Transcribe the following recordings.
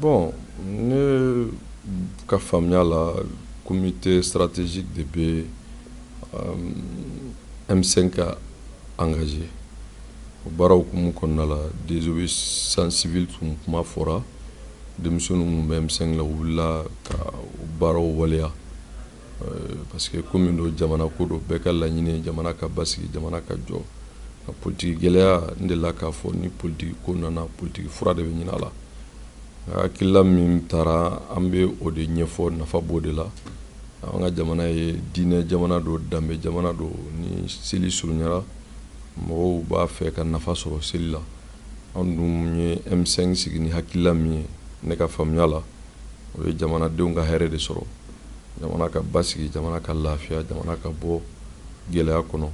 Bon, ne ka faamuya la comité stratégique de bɛ M5 ka engagé o baara hukumu kɔnɔna la désobéissance civile tun kuma fɔra denmisɛnninw minnu bɛ M5 la u wulila ka baaraw waleya parce que komi do jamana ko do bɛɛ ka laɲini jamana ka basigi jamana ka jɔ ka politiki gɛlɛya n delila k'a fɔ ni politiki ko nana politiki fura de bɛ ɲini a la hakilila min taara an bɛ o de ɲɛfɔ nafa b'o de la an ka jamana ye diinɛ jamana do danbe jamana do ni seli surunyara mɔgɔw b'a fɛ ka nafa sɔrɔ seli la an dun ye M5 sigi ni hakilila min ye ne ka faamuya la o ye jamanadenw ka hɛrɛ de sɔrɔ jamana ka basigi jamana ka lafiya jamana ka bɔ gɛlɛya kɔnɔ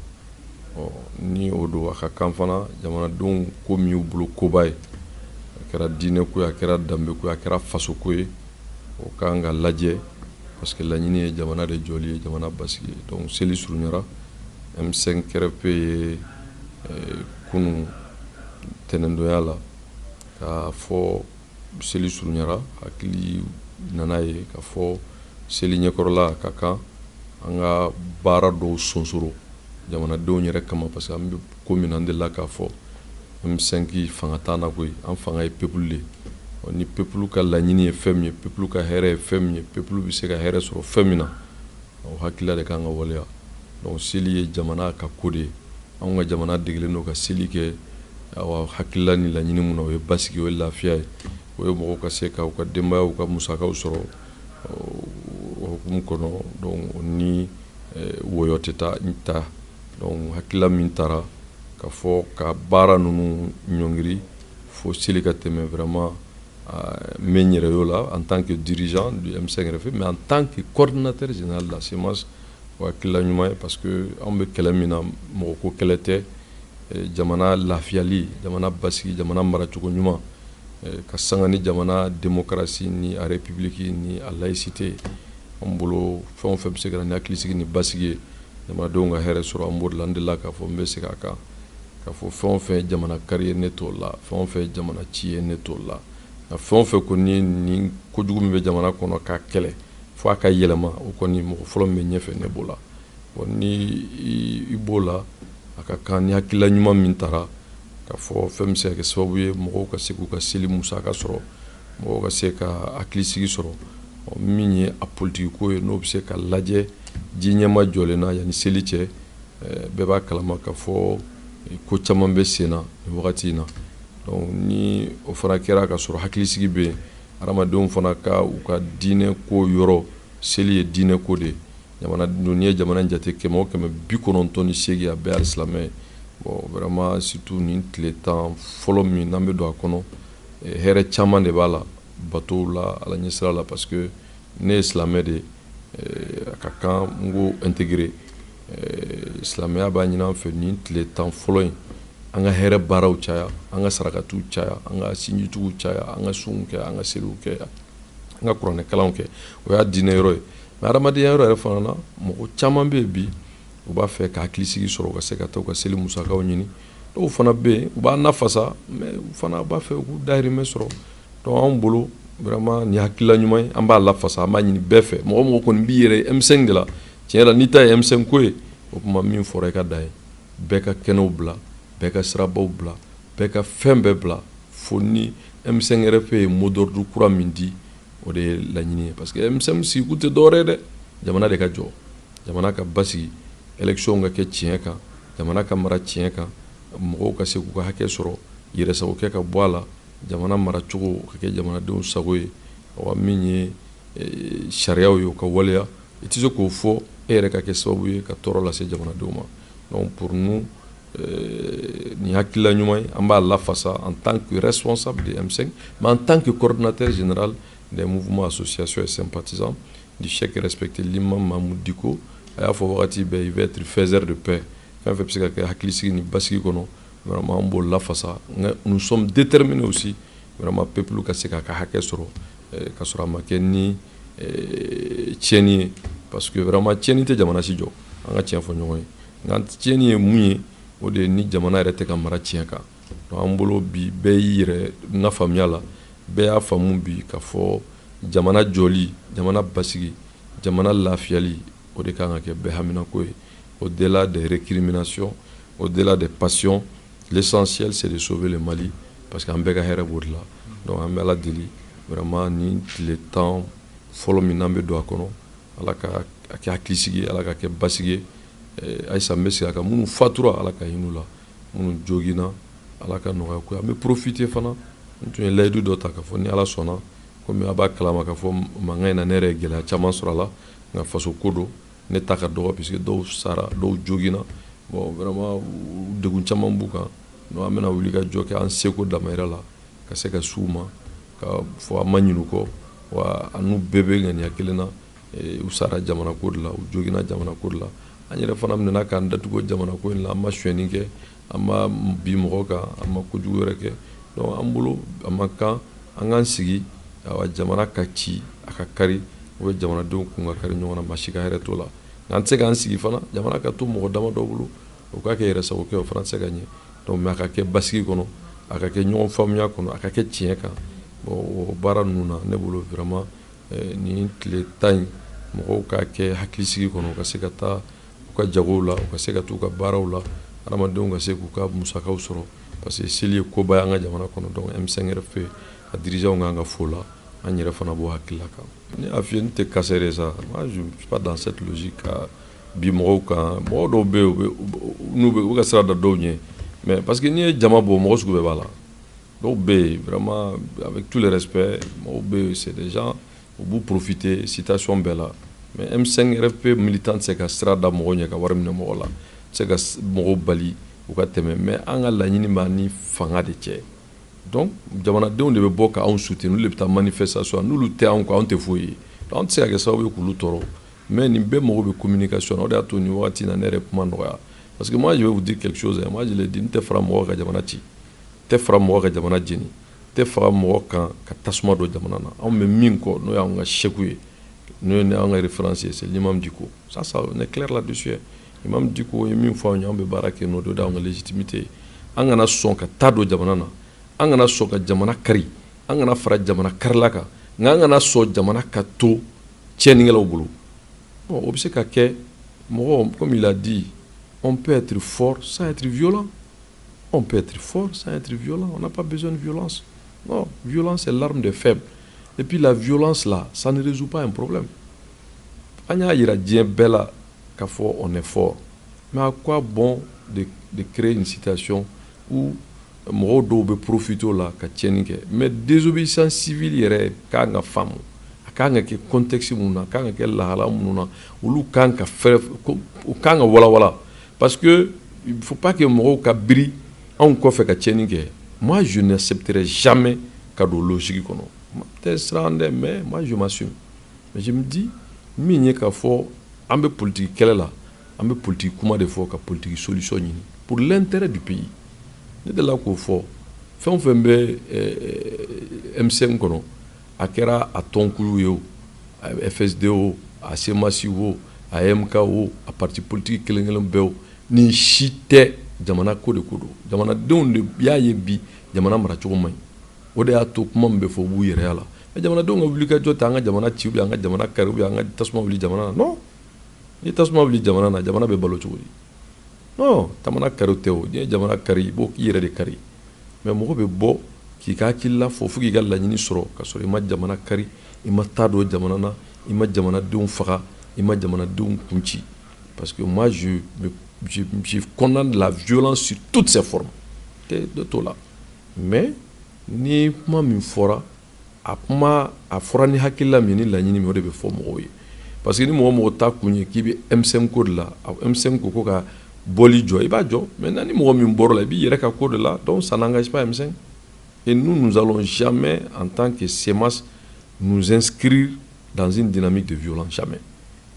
ni o do a ka kan fana jamanadenw ko min y'u bolo koba ye a kɛra diinɛ ko ye a kɛra danbe ko ye a kɛra faso ko ye o kan ka lajɛ parce que laɲini ye jamana de jɔli ye jamana basigi donc seli surunyara M5 kɛrɛfɛ ye kunu tɛnɛndonya la k'a fɔ seli surunyara hakili nana ye k'a fɔ seli ɲɛkɔrɔla ka kan an ka baara dɔw sonsoro jamanadenw yɛrɛ kama parce que an bɛ ko min na an delila k'a fɔ M5 fanga t'an na koyi an fanga ye peuple de ni peuple ka laɲini ye fɛn min ye peuple ka hɛrɛ ye fɛn min ye peuple bɛ se ka hɛrɛ sɔrɔ fɛn min na o hakilila de kan ka waleya donc seli ye jamana ka ko de ye anw ka jamana degelen don ka seli kɛ hakilila ni laɲini mun na o ye basigi o ye lafiya ye o ye mɔgɔw ka se ka u ka denbayaw ka musakaw sɔrɔ o hukumu kɔnɔ donc ni wɔyɔ tɛ ta donc hakilila min taara ka fɔ ka baara ninnu ɲɔngiri fo seli ka tɛmɛ vraiment n bɛ n yɛrɛ y'o la en tant que dirigeant du M5 RFI mais en tant que coordinateur général de la CEMAS o hakilila ɲuman ye parce que anw bɛ kɛlɛ min na mɔgɔ ko kɛlɛ tɛ jamana lafiyali jamana basigi jamana maracogo ɲuman ka sanga ni jamana démocratie ni a république ni a laïcité an bolo fɛn o fɛn bɛ se ka na ni hakilisigi ni basigi ye jamanadenw ka hɛrɛ sɔrɔ an b'o de la n delila k'a fɔ n bɛ segin a kan k'a fɔ fɛn o fɛn jamana kari ye ne t'o la fɛn o fɛn jamana ci ye ne t'o la nka fɛn o fɛn kɔni ni kojugu min bɛ jamana kɔnɔ k'a kɛlɛ fo a ka yɛlɛma o kɔni mɔgɔ fɔlɔ min bɛ ɲɛfɛ ne b'o la ni i b'o la a ka kan ni hakilila ɲuman min taara k'a fɔ fɛn bɛ se ka kɛ sababu ye mɔgɔw ka se k'u ka seli musaka sɔrɔ mɔgɔw ka se ka hakilisigi sɔrɔ min ye a politiki ko ye n'o bɛ se ka lajɛ ji ɲɛma jɔlen na yanni seli cɛ bɛɛ b'a kalama k'a fɔ ko caman bɛ sen na nin wagati in na donc ni o fana kɛra ka sɔrɔ hakilisigi bɛ yen adamadenw fana ka u ka diinɛ ko yɔrɔ seli ye diinɛ ko de ye jamanadenw n'i ye jamana jate 198 a bɛɛ ye silamɛ ye bon vraiment surtout nin tile tan fɔlɔ min n'an bɛ don a kɔnɔ hɛrɛ caman de b'a la batow la ala ɲɛsira la parce que ne ye silamɛ de a ka kan n ko intégrer silamɛya b'a ɲini an fɛ nin tile tan fɔlɔ in an ka hɛrɛ baaraw caya an ka sarakatiw caya an ka sinjitigiw caya an ka sunw kɛ an ka seliw kɛ an ka kuranɛ kalanw kɛ o y'a diinɛ yɔrɔ ye mais adamadenya yɔrɔ yɛrɛ fana na mɔgɔ caman bɛ yen bi u b'a fɛ ka hakilisigi sɔrɔ u ka se ka taa u ka seli musakaw ɲini dɔw fana bɛ yen u b'a nafasa mais u fana b'a fɛ u k'u dahirimɛ sɔrɔ donc anw bolo vraiment ni hakilila ɲuman ye an b'a lafasa an b'a ɲini bɛɛ fɛ mɔgɔ mɔgɔ kɔni b'i yɛrɛ ye M5 de la tiɲɛ yɛrɛ n'i ta ye M5 ko ye o tuma min fɔra i ka da ye bɛɛ ka kɛnɛw bila bɛɛ ka sirabaw bila bɛɛ ka fɛn bɛɛ bila fo ni M5 RFI ye mot d'ordre kura min di o de ye laɲini ye parce que M5 sigikun tɛ dɔwɛrɛ ye dɛ jamana de ka jɔ jamana ka basigi élection ka kɛ tiɲɛ kan jamana ka mara tiɲɛ kan mɔgɔw ka se k'u ka hakɛ sɔrɔ yɛrɛsagokɛ ka bɔ a la jamana maracogo ka kɛ jamanadenw sago ye wa min ye sariyaw ye o ka waleya i tɛ se k'o fɔ e yɛrɛ ka kɛ sababu ye ka tɔɔrɔ lase jamanadenw ma donc pour nous ni hakilila ɲuman ye an b'a lafasa en tant que responsable de M5 mais en tant que coordinateur général des mouvements associations et sympathisants du chef respecté l'imam Mahmoud Diko a y'a fɔ wagati bɛɛ il va être faiseur de paix fɛn fɛn bɛ se ka kɛ hakilisigi ni basigi kɔnɔ vraiment an b'o lafasa nka nous sommes déterminés aussi vraiment peuple ka se k'a ka hakɛ sɔrɔ ka sɔrɔ a ma kɛ ni tiɲɛni ye parce que vraiment tiɲɛni tɛ jamana si jɔ an ka tiɲɛ fɔ ɲɔgɔn ye nka tiɲɛni ye mun ye o de ye ni jamana yɛrɛ tɛ ka mara tiɲɛ kan donc an bolo bi bɛɛ y'i yɛrɛ n ka faamuya la bɛɛ y'a faamu bi k'a fɔ jamana jɔli, jamana basigi, jamana lafiyali, o de kan ka kɛ bɛɛ haminako ye. Au-delà des récriminations, au-delà des passions, l'essentiel c'est de sauver le Mali parce qu'an bɛɛ ka hɛrɛ b'o de la. Donc an bɛ Ala deli vraiment ni tile 10 fɔlɔ min n'an bɛ don a kɔnɔ, Ala ka kɛ hakilisigi, Ala ka kɛ basigi ye. Ayisa n bɛ segin a kan minnu fatura, Ala ka hin'u la, minnu jogina, Ala ka nɔgɔya k'u ye. An bɛ profiter fana, n tun ye layidu dɔ ta k'a fɔ ni Ala sɔnna, komi a b'a kalama k'a fɔ mankan in na ne yɛrɛ ye gɛlɛya caman sɔrɔ a la, nka faso ko don, ne ta ka dɔgɔ puisque dɔw sara, dɔw jogina, bon vraiment degun caman b'u kan. Donc an bɛna wuli ka jɔ kɛ an seko damayira la ka se ka s'u ma, ka fɔ an ma ɲin'u kɔ, wa an n'u bɛɛ bɛ ŋaniya kelen na. U sara jamana ko de la, u jogina jamana ko de la. An yɛrɛ fana minɛna k'an datugu jamana ko in la, an ma sonyɛni kɛ, an ma bi mɔgɔ kan, an ma kojugu wɛrɛ kɛ. Donc an bolo a man kan an k'an sigi, jamana ka ci, a ka kari, o bɛ jamanadenw kun ka kari ɲɔgɔn na, maa si ka hɛrɛ t'o la. Nka an tɛ se k'an sigi fana, jamana ka to mɔgɔ dama dɔ bolo, o ka kɛ yɛrɛsagokɛ, o fana tɛ se ka ɲɛ. Donc mais a ka kɛ basigi kɔnɔ, a ka kɛ ɲɔgɔn faamuya kɔnɔ, a ka kɛ tiɲɛ kan. Bon o baara ninnu na ne bolo vraiment ni tile 10 in mɔgɔw ka kɛ hakilisigi kɔnɔ, u ka se ka taa u ka jagow la, u ka se ka t'u ka baaraw la, adamadenw ka se k'u ka musakaw sɔrɔ parce que seli ye koba ye an ka jamana kɔnɔ. Donc M5 RFP a dirigeants kan ka f'o la, an yɛrɛ fana b'o hakilila kan. Ni a fiyɛ n tɛ kasɛrɛ sa, moi je suis pas dans cette logique ka bi mɔgɔw kan, mɔgɔ dɔw bɛ yen u bɛ ka sira da dɔw ɲɛ, mais parce que n'i ye jama bɔ mɔgɔ sugu bɛɛ b'a la. Dɔw bɛ yen vraiment avec tout le respect, mɔgɔw bɛ yen c'est des gens u b'u profiter citation bɛɛ la, mais M5 RFP militant tɛ se ka sira da mɔgɔ ɲɛ ka wari minɛ mɔgɔ la, tɛ se ka mɔgɔw bali u ka tɛmɛ, mais an ka laɲini b'a ni fanga de cɛ. Donc jamanadenw de bɛ bɔ ka anw soutenir, olu de bɛ taa manifestation, n'olu tɛ anw kɔ anw tɛ foyi ye. Donc an tɛ se ka kɛ sababu ye k'olu tɔɔrɔ, mais nin bɛɛ mago bɛ communication na, o de y'a to nin wagati in na ne yɛrɛ kuma nɔgɔya. Parce que moi je vais vous dire quelque chose, moi je l'ai dit, n tɛ fara mɔgɔ ka jamana ci, tɛ fara mɔgɔ ka jamana jeni, tɛ fara mɔgɔ kan ka tasuma don jamana na. Anw bɛ min kɔ n'o y'anw ka cheick ye, n'o ye anw ka référence ye, c'est l'imam Dicko. Ça on est clair là-dessus. Imam Dicko ye min fɔ anw ye, anw bɛ baara kɛ n'o de y'anw ka légitimité ye. An kana sɔn ka taa don jamana na, an kana sɔn ka jamana kari, an kana fara jamana karila kan, nka an kana sɔn jamana ka to tiɲɛnikɛlaw bolo. Bon o bɛ se ka kɛ mɔgɔ, comme il a dit, on peut être fort sans être violent. On peut être fort sans être violent. On n'a pas besoin de violence. Non, violence c'est l'arme des faibles. Et puis la violence là, ça ne résout pas un problème. On a diɲɛ bɛɛ la k'a fɔ on est fort. Mais à quoi bon de créer une situation où mɔgɔw dɔw bɛ profiter o la ka tiɲɛni kɛ. Mais désobéissance civile yɛrɛ kan ka faamu. A kan ka kɛ contexte mun na, a kan ka kɛ lahala mun na, olu kan ka fɛrɛ, u kan ka walawala. Parce que il ne faut pas que mɔgɔw ka biri anw kɔfɛ ka tiɲɛni kɛ. Moi je n'accepterai jamais ka don logique kɔnɔ. Peut-être siran dɛ, mais moi je m'assume. Mais je me dis min ye k'a fɔ an bɛ politique kɛlɛ la, an bɛ politique kuma de fɔ ka politique solution ɲini pour l'intérêt du pays. Ne delila k'o fɔ fɛn o fɛn bɛ M5 kɔnɔ, a kɛra a tɔnkulu ye o, a FSD o, a CEMACI o, a MK o, a parti politique kelen-kelen bɛɛ o, nin si tɛ jamana ko de ko don. Jamanadenw de y'a ye bi jamana maracogo man ɲi. O de y'a to kuma min bɛ fɔ u b'u yɛrɛ la. Mais jamanadenw ka wuli ka jɔ tɛ an ka jamana ci, an ka jamana kari, an ka tasuma wuli jamana na. Non, ni tasuma wuli jamana na, jamana bɛ balo cogo di? Non, jamana kari tɛ o. N'i ye jamana kari, i b'o k'i yɛrɛ de kari. Mais mɔgɔ bɛ bɔ k'i ka hakilila fɔ fo k'i ka laɲini sɔrɔ ka sɔrɔ i ma jamana kari, i ma taa don jamana na, i ma jamanadenw faga, i ma jamanadenw kunci. Parce que moi je condamne la violence sur toutes ses formes. De tout là. Mais ni kuma min fɔra, a fɔra ni hakilila min ni laɲini min o de bɛ fɔ mɔgɔw ye. Parce que ni mɔgɔ ta kun ye k'i bɛ M5 ko de la, M5 ko ka bɔli jɔ, i b'a jɔ. Maintenant ni mɔgɔ min bɔra la, i b'i yɛrɛ ka ko de la, donc ça n'engage pas M5. Et nous allons jamais, en tant que CEMAS, nous inscrire dans une dynamique de violence, jamais.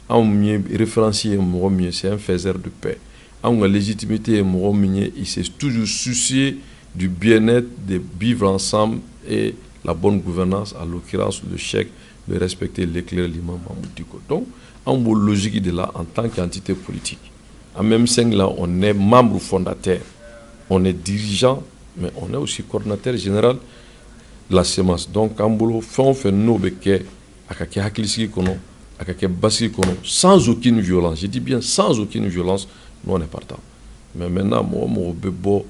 Anw min ye référencier mɔgɔ min ye, c'est un faiseur de paix. Anw ka légitimité ye mɔgɔ min ye, il s'est toujours soucié du bien-être, de vivre ensemble et la bonne gouvernance, en l'occurrence le chèque, de respecter l'éclair l'imam Mahmoud Dicko. Donc, en bonne logique de là, en tant qu'entité politique, en même temps là, on est membre fondateur, on est dirigeant, mais on est aussi coordinateur général. la sémence. Donc an bolo fɛn o fɛn n'o bɛ kɛ a ka kɛ hakilisigi kɔnɔ a ka kɛ basigi kɔnɔ sans aucune violence, je dis bien sans aucune violence, nous on est partant. Mais maintenant mɔgɔ bɛ bɔ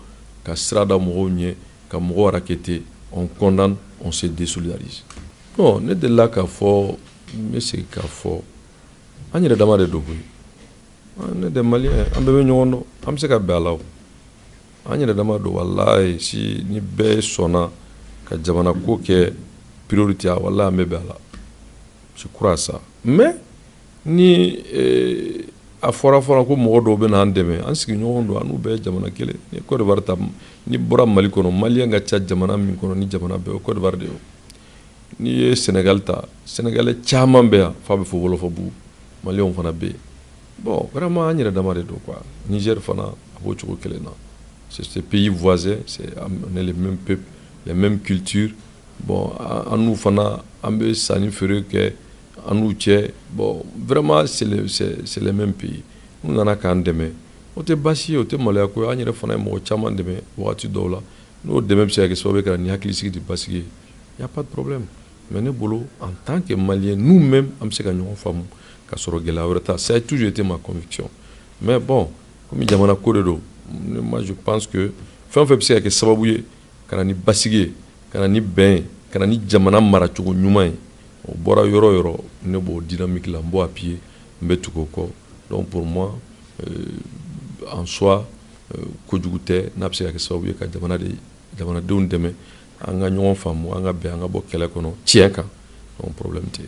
ka sira da mɔgɔw ɲɛ ka mɔgɔw raqueter, on condamne, on se désolidarise. Non, ne delila k'a fɔ n bɛ segin k'a fɔ an yɛrɛ dama de don koyi. Ne de maliyɛn an bɛɛ bɛ ɲɔgɔn dɔn, an bɛ se ka bɛn a la o. An yɛrɛ dama don walayi si ni bɛɛ sɔnna ka jamana ko kɛ priorité a walayi an bɛ bɛn a la. Je crois ça. Mais ni a fɔra ko mɔgɔ dɔw bɛ na an dɛmɛ an sigi ɲɔgɔn don an n'u bɛɛ ye jamana kelen. Ni Côte d'Ivoire ta ni bɔra Mali kɔnɔ maliyɛn ka ca jamana min kɔnɔ ni jamana bɛɛ o Côte d'Ivoire de ye o. N'i ye Sénégal ta Sénégalais caman bɛ yan f'a bɛ fɔ wɔlɔfɔbugu maliyɛnw fana bɛ yen. Bon vraiment an yɛrɛ dama de don quoi. Niger fana a b'o cogo kelen na. C'est ce pays voisin, on est les mêmes peuples, les mêmes cultures. Bon, en nous fana, on peut s'en faire que en nous bon, vraiment c'est les mêmes pays. Nous n'en avons qu'un demain. On te bâti, on te malé quoi, on y a fana mo chaman demain, voiture dola. Nous demain c'est que soit avec la niaklisiki de bâti, il y a pas de problème. Mais nous boulot en tant que Maliens, nous-mêmes, on se gagne en femme, qu'à se regarder ça a toujours été ma conviction. Mais bon, comme il y a mon corridor. Moi je pense que fɛn fɛn bɛ se ka kɛ sababu ye ka na ni basigi ye ka na ni bɛn ye ka na ni jamana maracogo ɲuman ye o bɔra yɔrɔ o yɔrɔ ne b'o dynamique la n b'o appuyer n bɛ tugu o kɔ. Donc pour moi en soi kojugu tɛ n'a bɛ se ka kɛ sababu ye ka jamanadenw dɛmɛ an ka ɲɔgɔn faamu an ka bɛn an ka bɔ kɛlɛ kɔnɔ tiɲɛ kan donc problème tɛ.